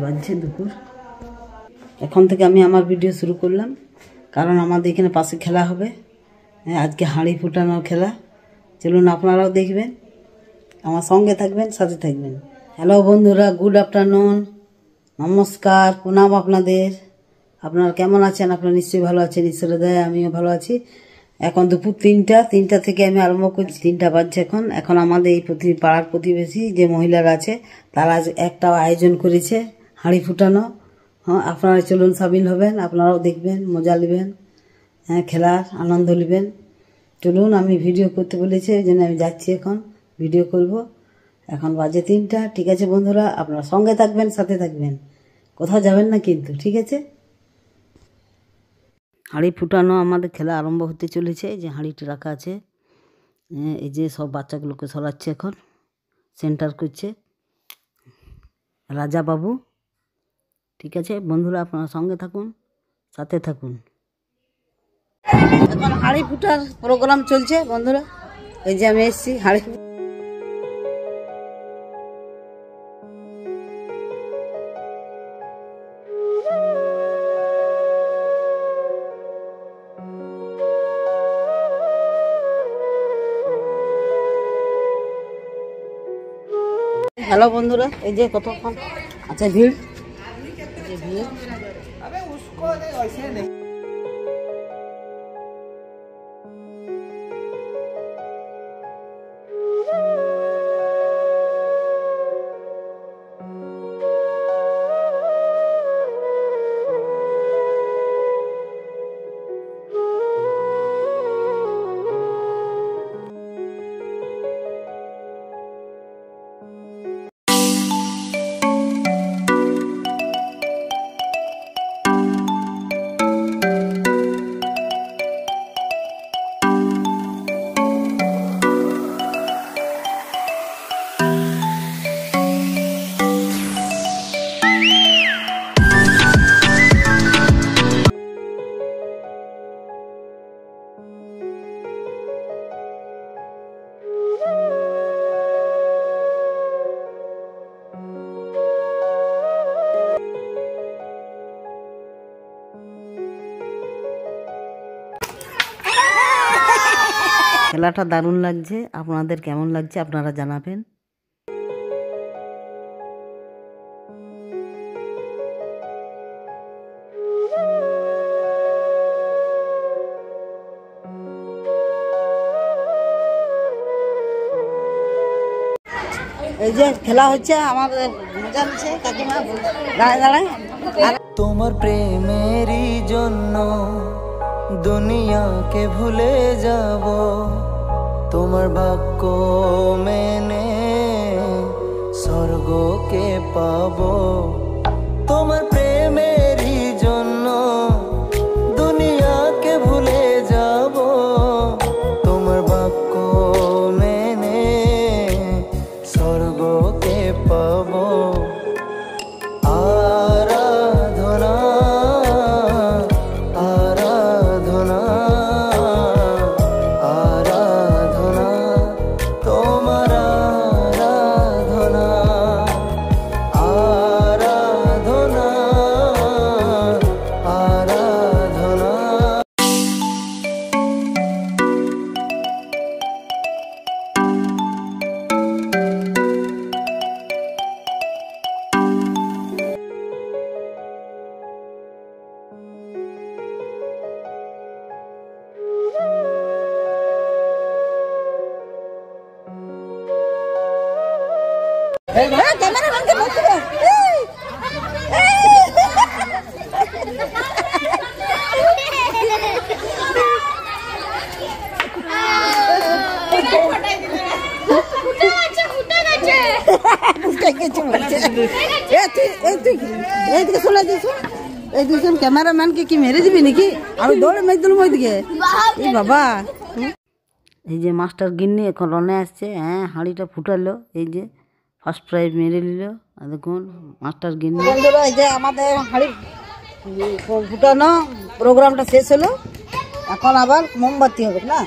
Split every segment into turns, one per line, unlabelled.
বাজছে দুপুর। এখন থেকে আমি আমার ভিডিও শুরু করলাম, কারণ আমাদের এখানে পাশে খেলা হবে। আজকে হাঁড়ি ফুটানোর খেলা। চলুন আপনারাও দেখবেন, আমার সঙ্গে থাকবেন, সাথে থাকবেন। হ্যালো বন্ধুরা, গুড আফটারনুন, নমস্কার, প্রণাম আপনাদের। আপনারা কেমন আছেন? আপনারা নিশ্চয়ই ভালো আছেন, ঈশ্বরের দয়ায় আমিও ভালো আছি। এখন দুপুর 3টা থেকে আমি আরম্ভ করছি। 3টা বাজছে এখন আমাদের এই পাড়ার প্রতিবেশী যে মহিলারা আছে তারা একটা আয়োজন করেছে হাঁড়ি ফুটানো। হ্যাঁ, আপনারা চলুন সামিল হবেন, আপনারাও দেখবেন, মজা নেবেন, হ্যাঁ, খেলার আনন্দ নেবেন। চলুন, আমি ভিডিও করতে বলেছি, ওই জন্য আমি যাচ্ছি, এখন ভিডিও করব। এখন বাজে 3টা। ঠিক আছে বন্ধুরা, আপনারা সঙ্গে থাকবেন, সাথে থাকবেন, কোথাও যাবেন না কিন্তু, ঠিক আছে? হাঁড়ি ফুটানো আমাদের খেলা আরম্ভ হতে চলেছে। এই যে হাঁড়িটা রাখা আছে, এই যে সব বাচ্চাগুলোকে সরাচ্ছে, এখন সেন্টার করছে রাজা বাবু। ঠিক আছে বন্ধুরা, আপনারা সঙ্গে থাকুন, সাথে থাকুন। এখন হাঁড়ি ফুটার প্রোগ্রাম চলছে বন্ধুরা। এই যে আমি এসেছি হাঁড়ি। হ্যালো বন্ধুরা, এই যে কতক্ষণ আচ্ছা ভিড়, খেলাটা দারুণ লাগছে। আপনাদের কেমন লাগছে আপনারা জানাবেন। এই যে খেলা হচ্ছে, আমাদের মজা হচ্ছে। কাকিমা দাঁড়ায় দাঁড়ায়,
তোমার প্রেমেরই জন্য দুনিয়াকে ভুলে যাব, তোমার বাক্য মেনে স্বর্গকে পাবো। তোমার প্রেমেরই জন্য দুনিয়াকে ভুলে যাব, তোমার বাক্য মেনে স্বর্গকে পাবো। ক্যামেরাম্যানকে বলতে হবে। এই দুজন ক্যামেরাম্যানকে কি মেরে দিবি নাকি? আমি দৌড়ে মেরে দিলাম ওইদিকে। এই বাবা, এই যে মাস্টার গিন্নি এখন রনে আসছে। হ্যাঁ, হাঁড়িটা ফুটালো, এই যে ফার্স্ট প্রাইজ মেরে নিল। দেখুন মাস্টার গিন্নি। বন্ধুরা, এই যে আমাদের
ফুটানো প্রোগ্রামটা শেষ হলো, এখন আবার মোমবাতি হবে না?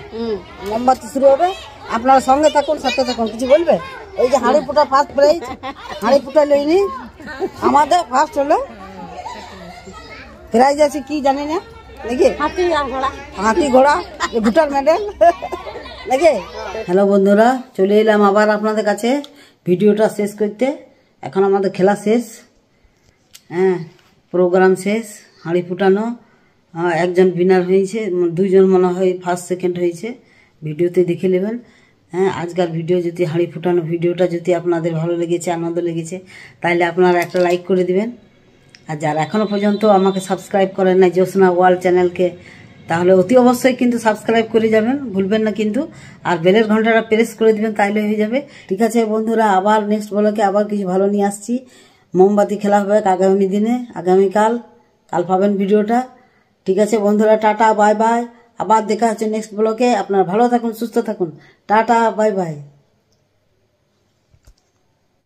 মোমবাতি শুরু হবে। আপনারা সঙ্গে থাকুন, সাথে থাকুন। কিছু বলবে? এই যে হাঁড়ি ফুটা ফার্স্ট প্রাইজ, হাঁড়ি ফুটা লইনি আমাদের ফার্স্ট হলো। প্রাইজ আছে কি জানি না নাকি? হাতি ঘোড়া, ভুটার মেডেল নাকি? হ্যালো বন্ধুরা, চলে এলাম আবার আপনাদের কাছে ভিডিওটা শেষ করতে। এখন আমাদের খেলা শেষ, হ্যাঁ, প্রোগ্রাম শেষ, হাঁড়ি ফুটানো। একজন উইনার হয়েছে, দুইজন মনে হয় ফার্স্ট সেকেন্ড হয়েছে, ভিডিওতে দেখে নেবেন। হ্যাঁ, আজকাল ভিডিও যদি হাঁড়ি ফুটানো ভিডিওটা যদি আপনাদের ভালো লেগেছে, আনন্দ লেগেছে, তাহলে আপনারা একটা লাইক করে দিবেন। আর যারা এখনও পর্যন্ত আমাকে সাবস্ক্রাইব করেন না জ্যোৎস্না ওয়ার্ল্ড চ্যানেলকে, তাহলে অতি অবশ্যই কিন্তু সাবস্ক্রাইব করে যাবেন, ভুলবেন না কিন্তু। আর বেলের ঘন্টাটা প্রেস করে দিবেন, তাইলে হয়ে যাবে। ঠিক আছে বন্ধুরা, আবার নেক্সট ব্লগে আবার কিছু ভালো নিয়ে আসছি। মোমবাতি খেলা হবে আগামী দিনে, আগামীকাল পাবেন ভিডিওটা। ঠিক আছে বন্ধুরা, টাটা বাই বাই। আবার দেখা হচ্ছে নেক্সট ব্লগে। আপনারা ভালো থাকুন, সুস্থ থাকুন। Tata bye bye.